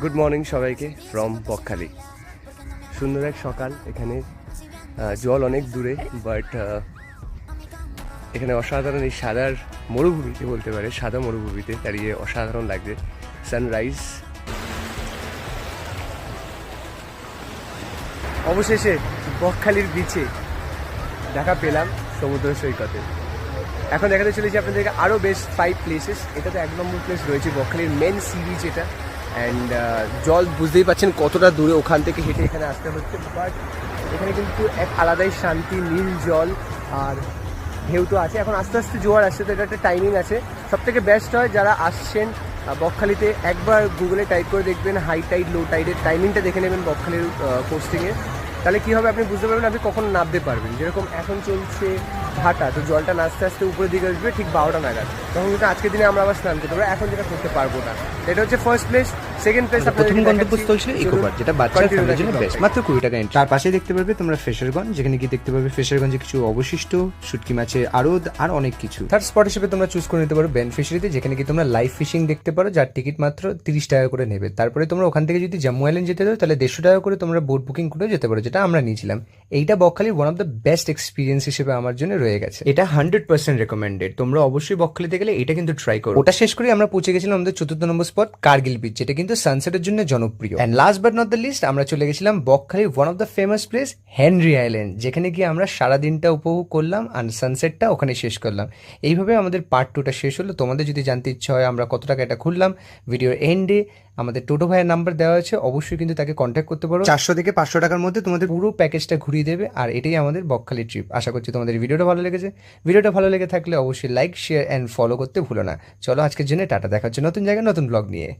Good morning সবাইকে from Bakkhali. সুন্দর এক সকাল। এখানে জল অনেক দূরে, বাট এখানে অসাধারণ এই সাদার মরুভূমিতে, বলতে পারে সাদা মরুভূমিতে দাঁড়িয়ে অসাধারণ লাগছে। সানরাইজ অবশেষে বকখালির বিচে দেখা পেলাম, সমুদ্র সৈকতে। এখন দেখাতে চলেছি আপনাদেরকে আরও বেশ 5 প্লেসেস। এটা তো 1 নম্বর প্লেস রয়েছে বকখালির মেন সি বিচ এটা। অ্যান্ড জল বুঝতেই পাচ্ছেন কতটা দূরে, ওখান থেকে হেঁটে এখানে আসতে হচ্ছে। বাট এখানে কিন্তু এক আলাদাই শান্তি, নীল জল আর ঢেউ তো আছে। এখন আস্তে আস্তে জোয়ার আসছে, তো এটা একটা টাইমিং আছে। সবথেকে বেস্ট হয় যারা আসছেন বকখালিতে, একবার গুগলে টাইপ করে দেখবেন হাই টাইড লো টাইডের টাইমিংটা দেখে নেবেন বকখালির পোস্টিংয়ে। তাহলে কী হবে, আপনি বুঝতে পারবেন আপনি কখন নামতে পারবেন। যেরকম এখন চলছে ভাটা, তো জলটা নাচতে আস্তে উপরের দিকে আসবে ঠিক 12টা নাগাদ। তখন কিন্তু আজকের দিনে আমরা আবার স্নান করতে পারবো, এখন যেটা করতে পারবো না। এটা হচ্ছে ফার্স্ট প্লেস। সেকেন্ড প্লেস প্রথম গন্তব্যস্থল ছিল ইকো পার্ক, যেটা বাচ্চার ফ্যামিলির জন্য বেস্ট, মাত্র 20 টাকা এন্ট্রি। তার পাশে দেখতে পারবে তোমরা ফ্রেশারগঞ্জ, যেখানে গিয়ে দেখতে পারবে ফ্রেশারগঞ্জে কিছু অবশিষ্ট শুটকি মাছের আড়ত আর অনেক কিছু। থার্ড স্পট হিসেবে তোমরা চুজ করে নিতে পারো বেনফিশারিতে, যেখানে কি তোমরা লাইভ ফিশিং দেখতে পারো, যার টিকিট মাত্র 30 টাকা করে নেবে। তারপরে তোমরা ওখান থেকে যদি জম্মু আইল্যান্ড যেতে চাও তাহলে 150 টাকা করে তোমরা বোট বুকিং করে যেতে পারো, যেটা আমরা নিয়েছিলাম। এইটা বকখালির one of the best experience হিসেবে আমার জন্য রয়ে গেছে। এটা 100% রেকমেন্ডেড। তোমরা অবশ্যই বকখালিতে গেলে এটা কিন্তু ট্রাই করো। ওটা শেষ করে আমরা পৌঁছে গেছিলাম আমাদের 4র্থ নম্বর স্পট কার্গিল বিচ, যেটা কিন্তু সানসেটের জন্য জনপ্রিয়। And last but not the least, আমরা চলে গেছিলাম বকখালির one of the famous place Henry Island, যেখানে গিয়ে আমরা সারাদিনটা উপভোগ করলাম আর সানসেটটা ওখানে শেষ করলাম। এইভাবে আমাদের পার্ট 2টা শেষ হলো। তোমাদের যদি জানতে ইচ্ছা হয় আমরা কত টাকা এটা খুললাম, ভিডিওর এন্ডে আমাদের টোটো ভাইয়ের নাম্বার দেওয়া আছে, অবশ্যই কিন্তু তাকে কন্ট্যাক্ট করতে পারো। 400 থেকে 500 টাকার মধ্যে তোমাদের পুরো প্যাকেজটা ঘুরিয়ে দেবে। আর এটাই আমাদের বকখালি ট্রিপ। আশা করছি তোমাদের ভিডিওটা ভালো লেগেছে। ভিডিওটা ভালো লেগে থাকলে অবশ্যই লাইক, শেয়ার অ্যান্ড ফলো করতে ভুলো না। চলো আজকের জন্য টাটা, দেখা হচ্ছে নতুন জায়গায় নতুন ব্লগ নিয়ে।